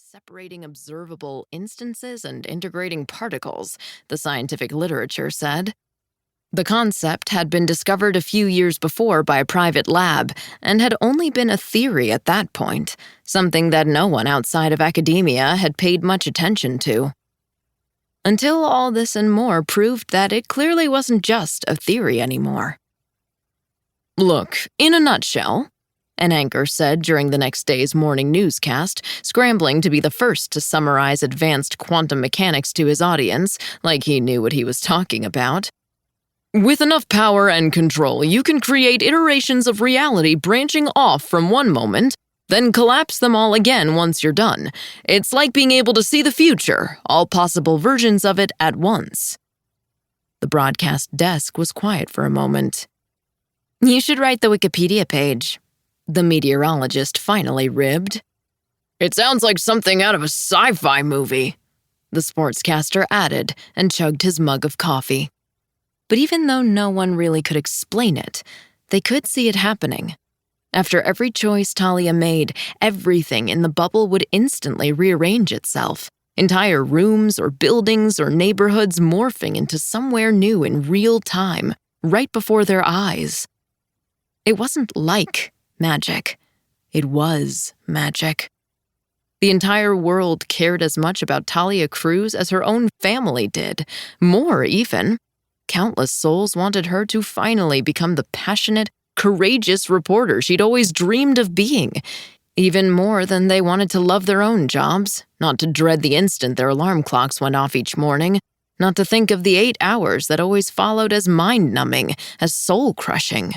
separating observable instances and integrating particles, the scientific literature said. The concept had been discovered a few years before by a private lab and had only been a theory at that point, something that no one outside of academia had paid much attention to. Until all this and more proved that it clearly wasn't just a theory anymore. "Look, in a nutshell," an anchor said during the next day's morning newscast, scrambling to be the first to summarize advanced quantum mechanics to his audience, like he knew what he was talking about. "With enough power and control, you can create iterations of reality branching off from one moment, then collapse them all again once you're done. It's like being able to see the future, all possible versions of it at once." The broadcast desk was quiet for a moment. "You should write the Wikipedia page," the meteorologist finally ribbed. "It sounds like something out of a sci-fi movie," the sportscaster added and chugged his mug of coffee. But even though no one really could explain it, they could see it happening. After every choice Talia made, everything in the bubble would instantly rearrange itself, entire rooms or buildings or neighborhoods morphing into somewhere new in real time, right before their eyes. It wasn't like magic. It was magic. The entire world cared as much about Talia Cruz as her own family did, more even. Countless souls wanted her to finally become the passionate, courageous reporter she'd always dreamed of being, even more than they wanted to love their own jobs, not to dread the instant their alarm clocks went off each morning, not to think of the 8 hours that always followed as mind-numbing, as soul-crushing.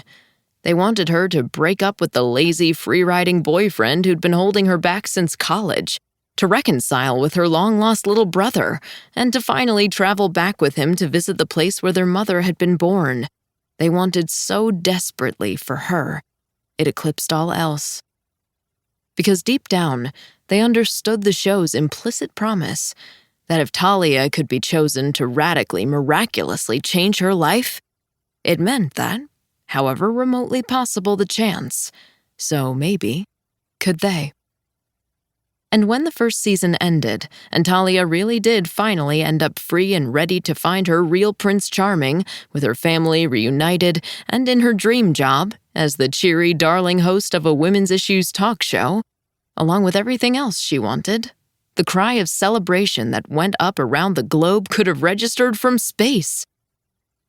They wanted her to break up with the lazy, free-riding boyfriend who'd been holding her back since college, to reconcile with her long-lost little brother, and to finally travel back with him to visit the place where their mother had been born. They wanted so desperately for her, it eclipsed all else. Because deep down, they understood the show's implicit promise that if Talia could be chosen to radically, miraculously change her life, it meant that, however remotely possible the chance, so maybe could they. And when the first season ended, and Talia really did finally end up free and ready to find her real Prince Charming, with her family reunited and in her dream job as the cheery, darling host of a women's issues talk show, along with everything else she wanted, the cry of celebration that went up around the globe could have registered from space.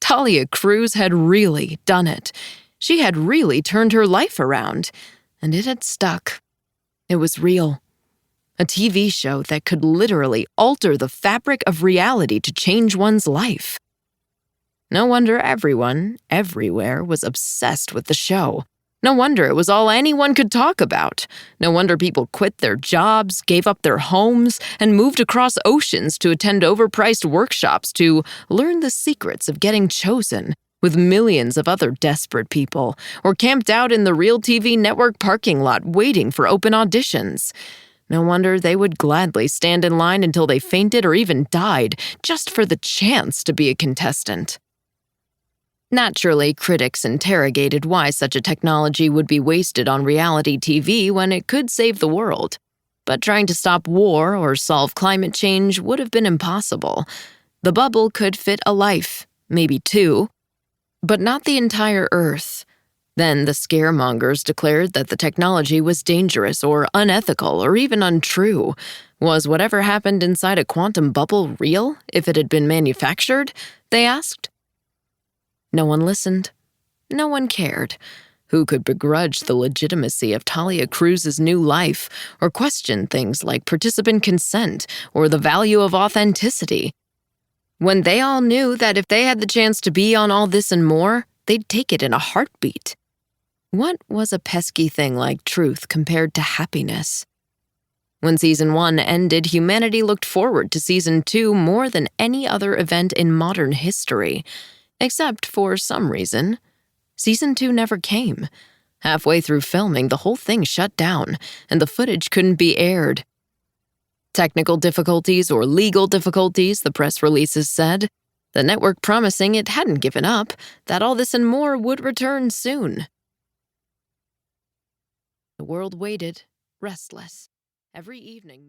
Talia Cruz had really done it. She had really turned her life around, and it had stuck. It was real. A TV show that could literally alter the fabric of reality to change one's life. No wonder everyone, everywhere, was obsessed with the show. No wonder it was all anyone could talk about. No wonder people quit their jobs, gave up their homes, and moved across oceans to attend overpriced workshops to learn the secrets of getting chosen, with millions of other desperate people, or camped out in the Real TV network parking lot waiting for open auditions. No wonder they would gladly stand in line until they fainted or even died, just for the chance to be a contestant. Naturally, critics interrogated why such a technology would be wasted on reality TV when it could save the world. But trying to stop war or solve climate change would have been impossible. The bubble could fit a life, maybe 2, but not the entire Earth. Then the scaremongers declared that the technology was dangerous or unethical or even untrue. Was whatever happened inside a quantum bubble real if it had been manufactured? They asked. No one listened. No one cared. Who could begrudge the legitimacy of Talia Cruz's new life or question things like participant consent or the value of authenticity? When they all knew that if they had the chance to be on all this and more, they'd take it in a heartbeat. What was a pesky thing like truth compared to happiness? When Season 1 ended, humanity looked forward to Season 2 more than any other event in modern history. Except for some reason, Season 2 never came. Halfway through filming, the whole thing shut down, and the footage couldn't be aired. Technical difficulties or legal difficulties, the press releases said. The network promising it hadn't given up, that all this and more would return soon. The world waited, restless. Every evening...